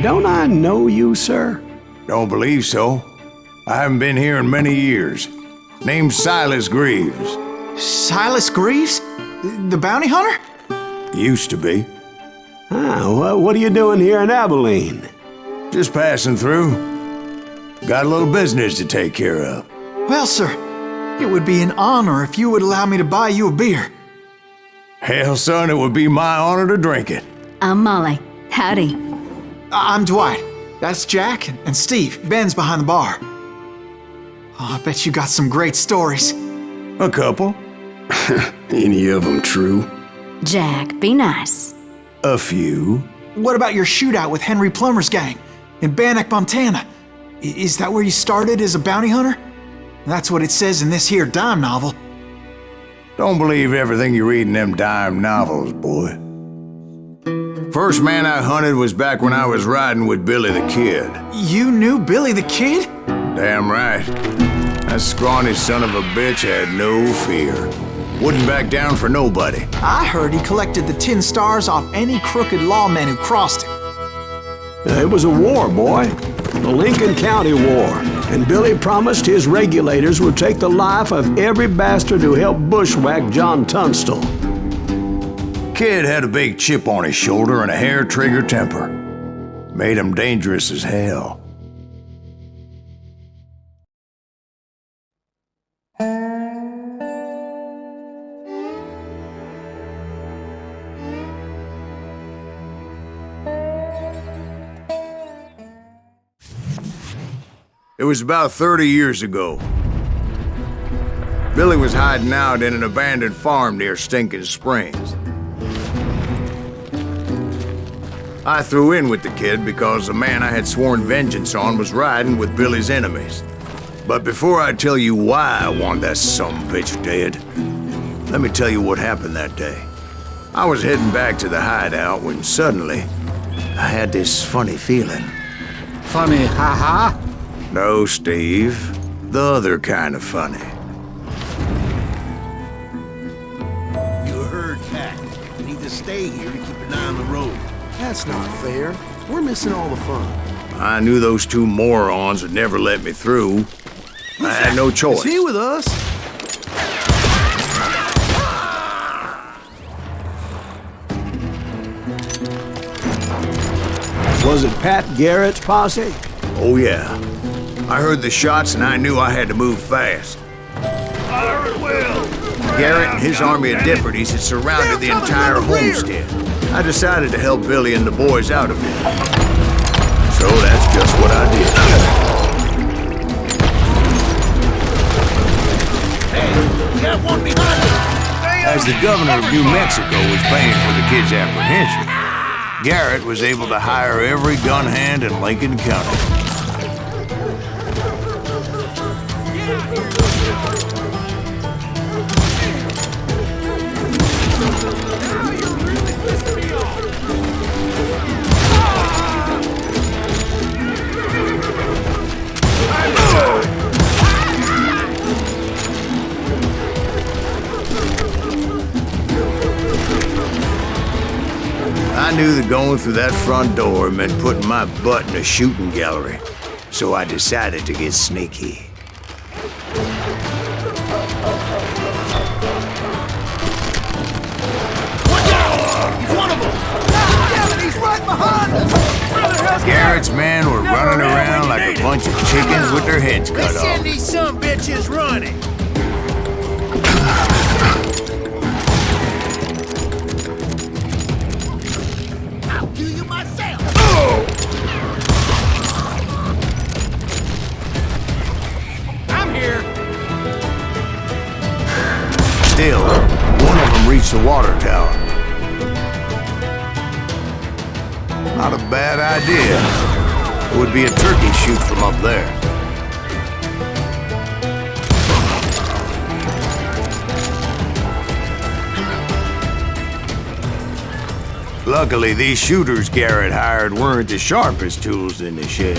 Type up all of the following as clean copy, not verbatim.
don't I know you, sir? Don't believe so. I haven't been here in many years. Name's Silas Greaves. Silas Greaves? The bounty hunter? Used to be. Well, what are you doing here in Abilene? Just passing through. Got a little business to take care of. Well, sir, it would be an honor if you would allow me to buy you a beer. Hell, son, it would be my honor to drink it. I'm Molly. Howdy. I'm Dwight. That's Jack and Steve. Ben's behind the bar. Oh, I bet you got some great stories. A couple. Any of them true? Jack, be nice. A few. What about your shootout with Henry Plummer's gang in Bannock, Montana? Is that where you started as a bounty hunter? That's what it says in this here dime novel. Don't believe everything you read in them dime novels, boy. First man I hunted was back when I was riding with Billy the Kid. You knew Billy the Kid? Damn right. That scrawny son of a bitch had no fear. Wouldn't back down for nobody. I heard he collected the 10 stars off any crooked lawman who crossed him. It was a war, boy. The Lincoln County War. And Billy promised his regulators would take the life of every bastard who helped bushwhack John Tunstall. Kid had a big chip on his shoulder and a hair-trigger temper. Made him dangerous as hell. It was about 30 years ago. Billy was hiding out in an abandoned farm near Stinking Springs. I threw in with the kid because the man I had sworn vengeance on was riding with Billy's enemies. But before I tell you why I want that sumbitch dead, let me tell you what happened that day. I was heading back to the hideout when suddenly I had this funny feeling. Funny, ha-ha? No, Steve. The other kind of funny. You're a herd cat. You need to stay here to keep an eye on the road. That's not fair. We're missing all the fun. I knew those two morons would never let me through. I had no choice. Is he with us? Was it Pat Garrett's posse? Oh, yeah. I heard the shots and I knew I had to move fast. Fire at will! Garrett and his army of deputies had surrounded the entire homestead. I decided to help Billy and the boys out of it. So that's just what I did. Hey, you got one behind us! As the governor of New Mexico was paying for the kid's apprehension, Garrett was able to hire every gun hand in Lincoln County. I knew that going through that front door meant putting my butt in a shooting gallery, so I decided to get sneaky. Watch out! He's one of them! Damn it, he's right behind us! Garrett's men were running around like a bunch of chickens with their heads cut Let's send off. these sumbitches running! I'll do you myself! I'm here! Still, one of them reached the water tower. Not a bad idea. It would be a turkey shoot from up there. Luckily, these shooters Garrett hired weren't the sharpest tools in the shed.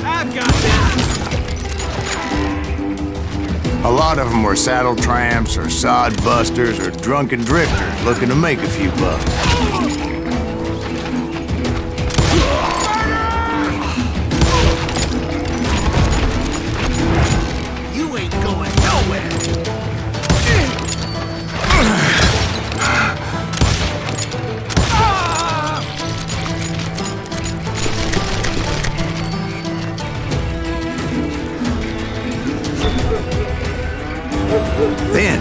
I've got this! A lot of them were saddle tramps or sod busters or drunken drifters looking to make a few bucks. You ain't going nowhere! Then,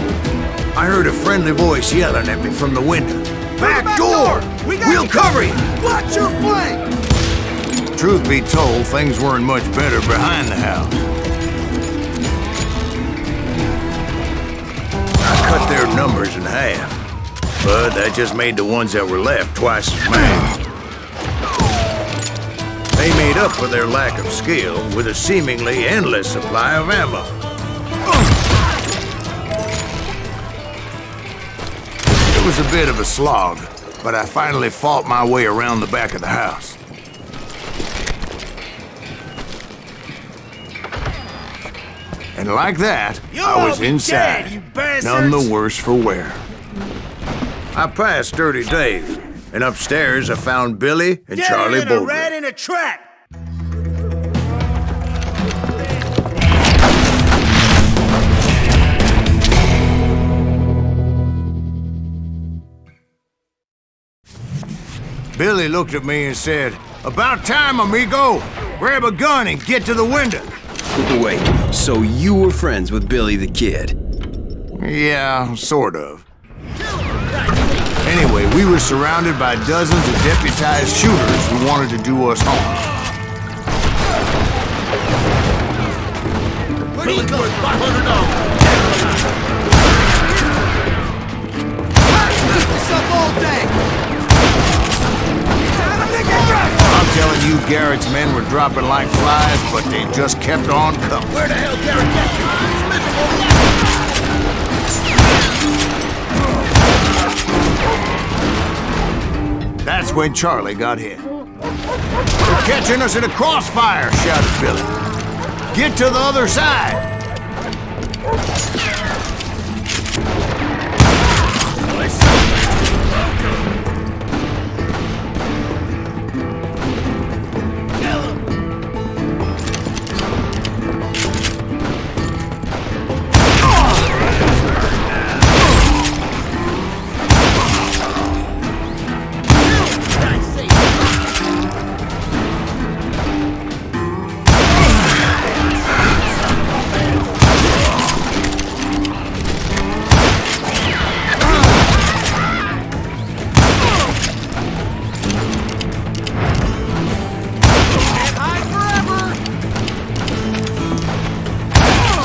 I heard a friendly voice yelling at me from the window. Back door! We'll cover you! Watch your flank! Truth be told, things weren't much better behind the house. I cut their numbers in half, but that just made the ones that were left twice as mad. They made up for their lack of skill with a seemingly endless supply of ammo. It was a bit of a slog, but I finally fought my way around the back of the house. And like that, I was inside, none the worse for wear. I passed Sturdy Dave, and upstairs I found Billy and Charlie Bolger. Rat in a trap! Billy looked at me and said, "About time, amigo! Grab a gun and get to the window." Wait, so you were friends with Billy the Kid? Yeah, sort of. Anyway, we were surrounded by dozens of deputized shooters who wanted to do us harm. Billy's worth $500. This up all day! I'm telling you, Garrett's men were dropping like flies, but they just kept on coming. Where the hell Garrett get you? He's miserable. That's when Charlie got hit. "They're catching us in a crossfire," shouted Billy. "Get to the other side!"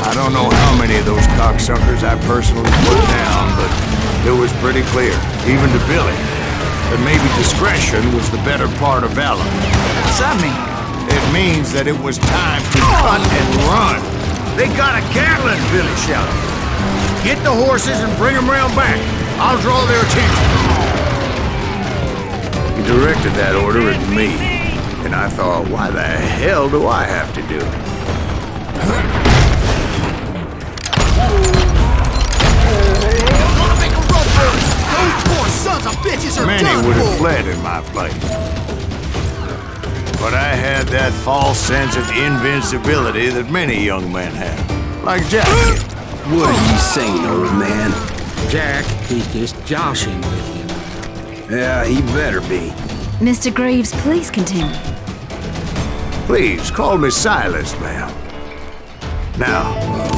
I don't know how many of those cocksuckers I personally put down, but it was pretty clear, even to Billy, that maybe discretion was the better part of valor. What's that mean? It means that it was time to cut and run. "They got a Gatling," Billy shouted. "Get the horses and bring them round back. I'll draw their attention." He directed that order at me, and I thought, why the hell do I have to do it? Sons of bitches are Many done would have for. fled in my place. But I had that false sense of invincibility that many young men have. Like Jack. What are you saying, old man? Jack, he's just joshing with you. Yeah, he better be. Mr. Greaves, please continue. Please, call me Silas, ma'am. Now,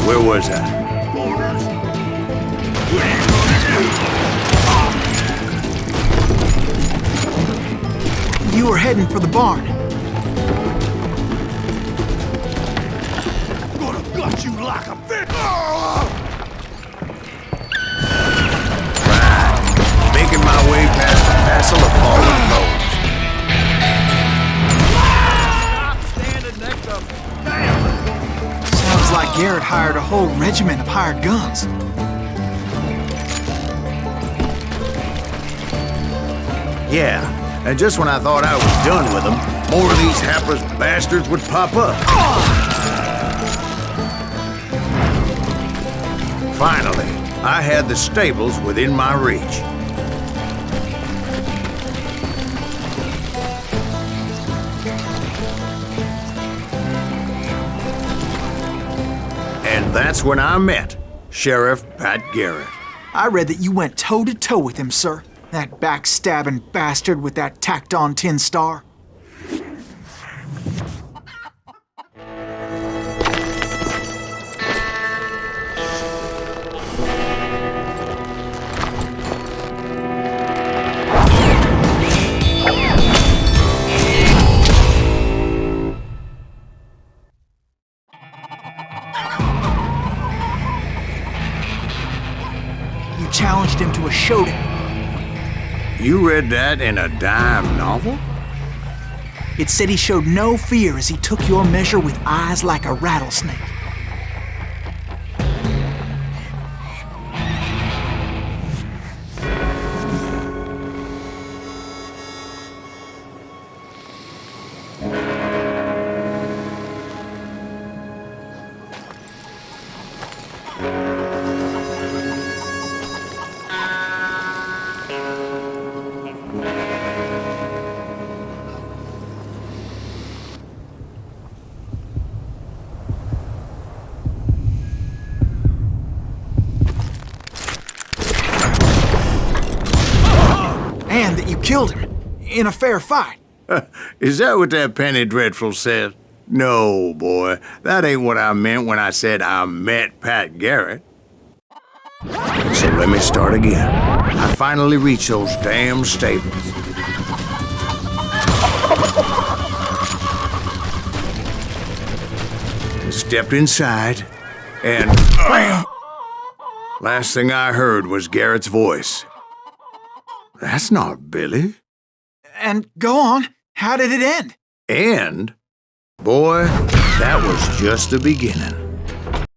where was I? You were heading for the barn. Gonna gut you like a bitch! Right. Making my way past the passel of fallen foes. Stop standing next to him! Damn! Sounds like Garrett hired a whole regiment of hired guns. Yeah, and just when I thought I was done with them, more of these hapless bastards would pop up. Finally, I had the stables within my reach. And that's when I met Sheriff Pat Garrett. I read that you went toe-to-toe with him, sir. That backstabbing bastard with that tacked-on tin star. You challenged him to a showdown. You read that in a dime novel? It said he showed no fear as he took your measure with eyes like a rattlesnake. And that you killed him in a fair fight. Is that what that penny dreadful said? No, boy. That ain't what I meant when I said I met Pat Garrett. So let me start again. I finally reached those damn stables. Stepped inside, and bam! Last thing I heard was Garrett's voice. That's not Billy. And go on, how did it end? And, boy, that was just the beginning.